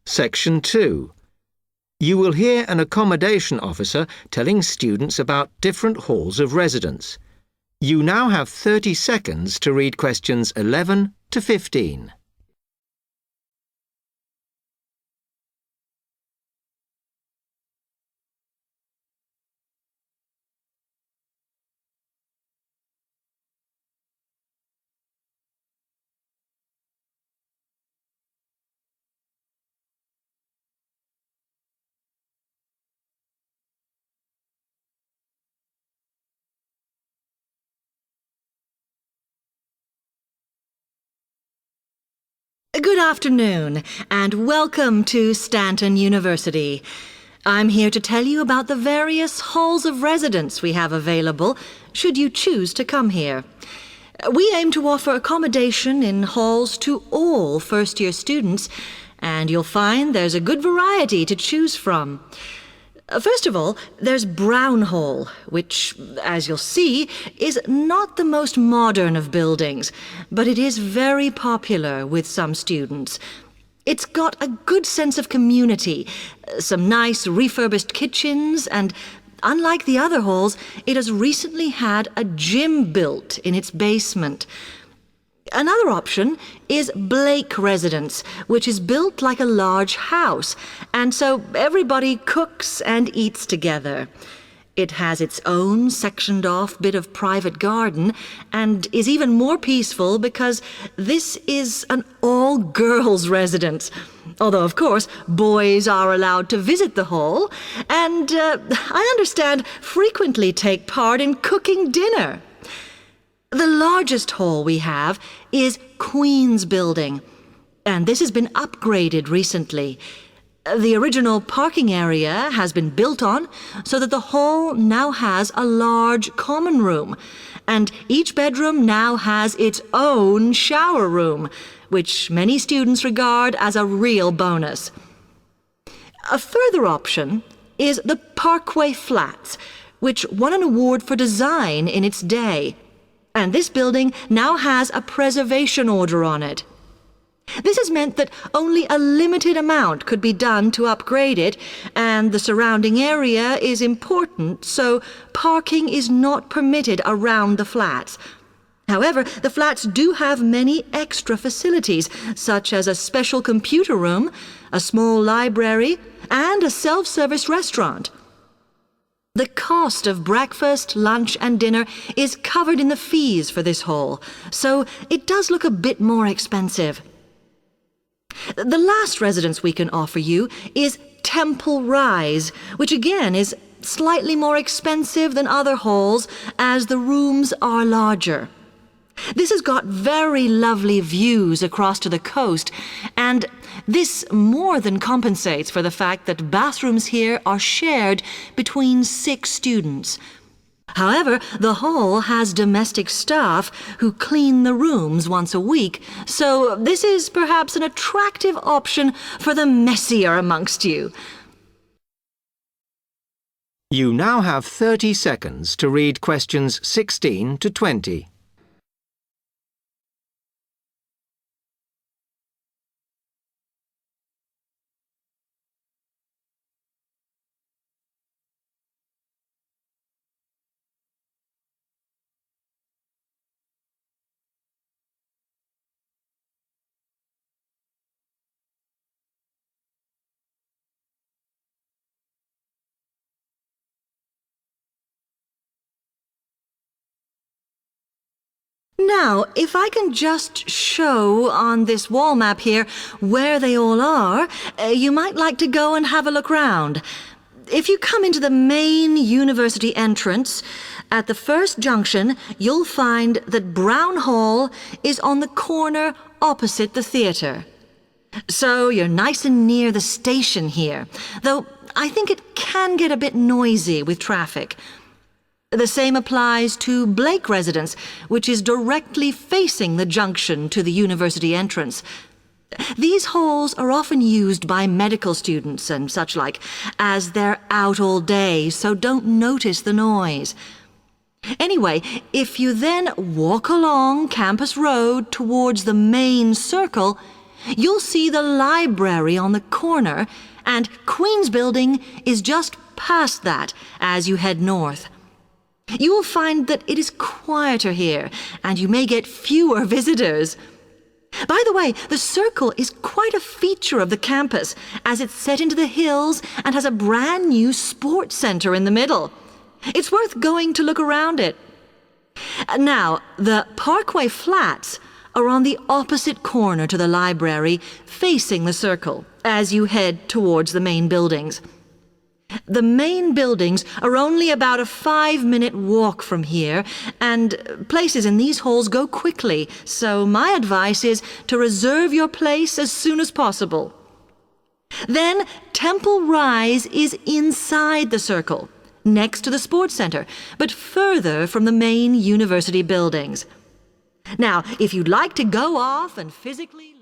Section 2. You will hear an accommodation officer telling students about different halls of residence. You now have 30 seconds to read questions 11 to 15. Good afternoon, and welcome to Stanton University. I'm here to tell you about the various halls of residence we have available, should you choose to come here. We aim to offer accommodation in halls to all first-year students, and you'll find there's a good variety to choose from. First of all, there's Brown Hall, which, as you'll see, is not the most modern of buildings, but it is very popular with some students. It's got a good sense of community, some nice refurbished kitchens, and unlike the other halls, it has recently had a gym built in its basement. Another option is Blake Residence, which is built like a large house, and so everybody cooks and eats together. It has its own sectioned-off bit of private garden and is even more peaceful because this is an all-girls residence. Although, of course, boys are allowed to visit the hall and, I understand, frequently take part in cooking dinner. The largest hall we have is Queen's Building, and this has been upgraded recently. The original parking area has been built on so that the hall now has a large common room, and each bedroom now has its own shower room, which many students regard as a real bonus. A further option is the Parkway Flats, which won an award for design in its day. And this building now has a preservation order on it. This has meant that only a limited amount could be done to upgrade it, and the surrounding area is important, so parking is not permitted around the flats. However, the flats do have many extra facilities, such as a special computer room, a small library, and a self-service restaurant. The cost of breakfast, lunch, and dinner is covered in the fees for this hall, so it does look a bit more expensive. The last residence we can offer you is Temple Rise, which again is slightly more expensive than other halls as the rooms are larger. This has got very lovely views across to the coast, and this more than compensates for the fact that bathrooms here are shared between 6 students. However, the hall has domestic staff who clean the rooms once a week, so this is perhaps an attractive option for the messier amongst you. You now have 30 seconds to read questions 16 to 20. Now, if I can just show on this wall map here where they all are, you might like to go and have a look round. If you come into the main university entrance, at the first junction, you'll find that Brown Hall is on the corner opposite the theatre. So you're nice and near the station here, though I think it can get a bit noisy with traffic. The same applies to Blake Residence, which is directly facing the junction to the university entrance. These halls are often used by medical students and such like, as they're out all day, so don't notice the noise. Anyway, if you then walk along Campus Road towards the main circle, you'll see the library on the corner, and Queen's Building is just past that as you head north. You will find that it is quieter here, and you may get fewer visitors. By the way, the Circle is quite a feature of the campus, as it's set into the hills and has a brand new sports center in the middle. It's worth going to look around it. Now, the Parkway Flats are on the opposite corner to the library, facing the Circle, as you head towards the main buildings. The main buildings are only about a 5-minute walk from here, and places in these halls go quickly, so my advice is to reserve your place as soon as possible. Then Temple Rise is inside the Circle, next to the Sports Center, but further from the main university buildings. Now, if you'd like to go off and physically